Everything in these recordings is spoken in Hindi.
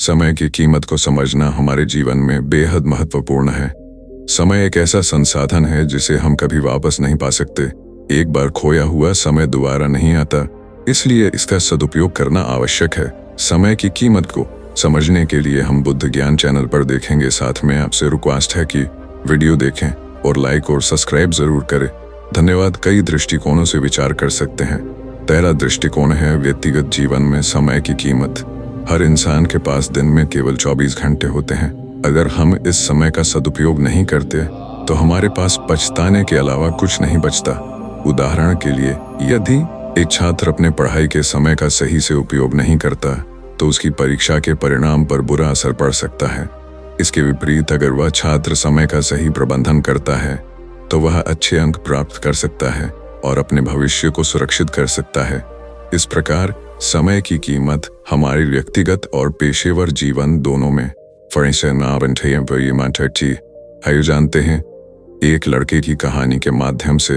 समय की कीमत को समझना हमारे जीवन में बेहद महत्वपूर्ण है। समय एक ऐसा संसाधन है जिसे हम कभी वापस नहीं पा सकते। एक बार खोया हुआ समय दोबारा नहीं आता, इसलिए इसका सदुपयोग करना आवश्यक है। समय की कीमत को समझने के लिए हम बुद्ध ज्ञान चैनल पर देखेंगे। साथ में आपसे रिक्वेस्ट है कि वीडियो देखें और लाइक और सब्सक्राइब जरूर करें। धन्यवाद। कई दृष्टिकोणों से विचार कर सकते हैं। पहला दृष्टिकोण है व्यक्तिगत जीवन में समय की कीमत। हर इंसान के पास दिन में केवल 24 घंटे होते हैं। अगर हम इस समय का सदुपयोग नहीं करते तो हमारे पास पछताने के अलावा कुछ नहीं बचता। उदाहरण के लिए, यदि एक छात्र अपने पढ़ाई के समय का सही से उपयोग नहीं करता तो उसकी परीक्षा के परिणाम पर बुरा असर पड़ सकता है। इसके विपरीत, अगर वह छात्र समय का सही प्रबंधन करता है तो वह अच्छे अंक प्राप्त कर सकता है और अपने भविष्य को सुरक्षित कर सकता है। इस प्रकार समय की कीमत हमारे व्यक्तिगत और पेशेवर जीवन दोनों में आइए जानते हैं एक लड़के की कहानी के माध्यम से।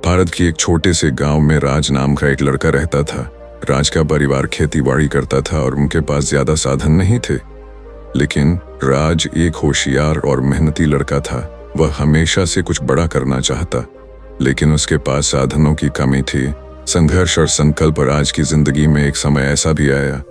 भारत के एक छोटे से गांव में राज नाम का एक लड़का रहता था। राज का परिवार खेतीबाड़ी करता था और उनके पास ज्यादा साधन नहीं थे, लेकिन राज एक होशियार और मेहनती लड़का था। वह हमेशा से कुछ बड़ा करना चाहता, लेकिन उसके पास साधनों की कमी थी। संघर्ष और संकल्प। राज की जिंदगी में एक समय ऐसा भी आया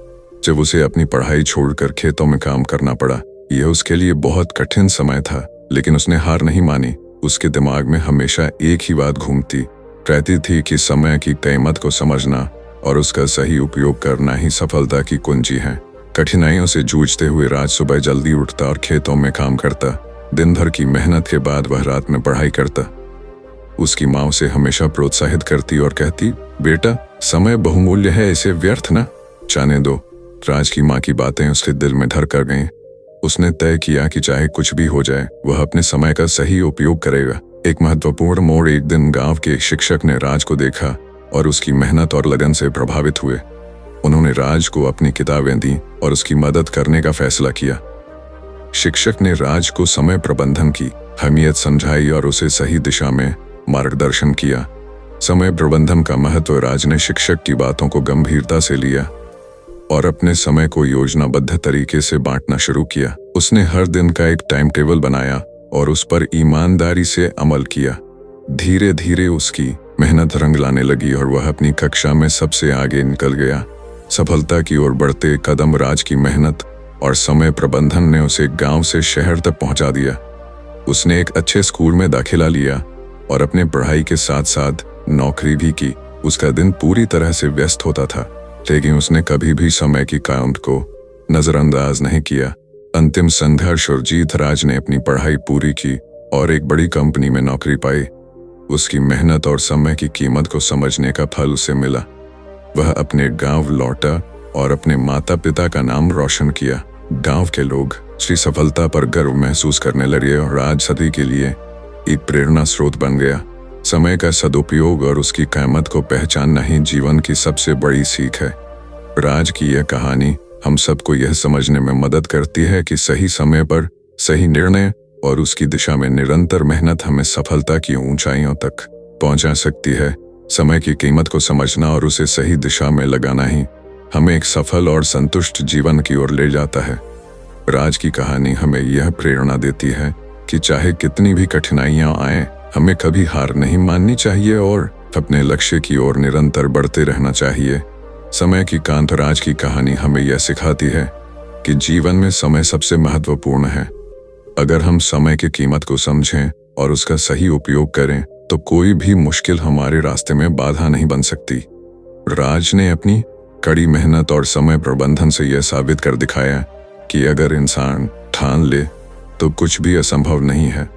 जब उसे अपनी पढ़ाई छोड़कर खेतों में काम करना पड़ा। यह उसके लिए बहुत कठिन समय था, लेकिन उसने हार नहीं मानी। उसके दिमाग में हमेशा एक ही बात घूमती रहती थी कि समय की कीमत को समझना और उसका सही उपयोग करना ही सफलता की कुंजी है। कठिनाइयों से जूझते हुए राज सुबह जल्दी उठता और खेतों में काम करता। दिन भर की मेहनत के बाद वह रात में पढ़ाई करता। उसकी माँ उसे हमेशा प्रोत्साहित करती और कहती, बेटा, समय बहुमूल्य है, इसे व्यर्थ न जाने दो। राज की माँ की बातें उसके दिल में धर कर गईं। उसने तय किया कि चाहे कुछ भी हो जाए, वह अपने समय का सही उपयोग करेगा। एक महत्वपूर्ण मोड़। एक दिन गांव के एक शिक्षक ने राज को देखा और उसकी मेहनत और लगन से प्रभावित हुए। उन्होंने राज को अपनी किताबें दी और उसकी मदद करने का फैसला किया। शिक्षक ने राज को समय प्रबंधन की अहमियत समझाई और उसे सही दिशा में मार्गदर्शन किया। समय प्रबंधन का महत्व। राज ने शिक्षक की बातों को गंभीरता से लिया और अपने समय को योजनाबद्ध तरीके से बांटना शुरू किया। उसने हर दिन का एक टाइम टेबल बनाया और उस पर ईमानदारी से अमल किया। धीरे धीरे उसकी मेहनत रंग लाने लगी और वह अपनी कक्षा में सबसे आगे निकल गया। सफलता की ओर बढ़ते कदम। राज की मेहनत और समय प्रबंधन ने उसे गांव से शहर तक पहुंचा दिया। उसने एक अच्छे स्कूल में दाखिला लिया और अपने पढ़ाई के साथ साथ नौकरी भी की। उसका दिन पूरी तरह से व्यस्त होता था, लेकिन उसने कभी भी समय की कीमत को नजरअंदाज नहीं किया। अंतिम संघर्ष और जीत। राज ने अपनी पढ़ाई पूरी की और एक बड़ी कंपनी में नौकरी पाई। उसकी मेहनत और समय की कीमत को समझने का फल उसे मिला। वह अपने गांव लौटा और अपने माता पिता का नाम रोशन किया। गांव के लोग उसकी सफलता पर गर्व महसूस करने लगे और राज सभी के लिए एक प्रेरणा स्रोत बन गया। समय का सदुपयोग और उसकी कीमत को पहचानना ही जीवन की सबसे बड़ी सीख है। राज की यह कहानी हम सबको यह समझने में मदद करती है कि सही समय पर सही निर्णय और उसकी दिशा में निरंतर मेहनत हमें सफलता की ऊंचाइयों तक पहुंचा सकती है। समय की कीमत को समझना और उसे सही दिशा में लगाना ही हमें एक सफल और संतुष्ट जीवन की ओर ले जाता है। राज की कहानी हमें यह प्रेरणा देती है कि चाहे कितनी भी कठिनाइयां आएं, हमें कभी हार नहीं माननी चाहिए और अपने लक्ष्य की ओर निरंतर बढ़ते रहना चाहिए। समय की कीमत। राज की कहानी हमें यह सिखाती है कि जीवन में समय सबसे महत्वपूर्ण है। अगर हम समय की कीमत को समझें और उसका सही उपयोग करें तो कोई भी मुश्किल हमारे रास्ते में बाधा नहीं बन सकती। राज ने अपनी कड़ी मेहनत और समय प्रबंधन से यह साबित कर दिखाया कि अगर इंसान ठान ले तो कुछ भी असंभव नहीं है।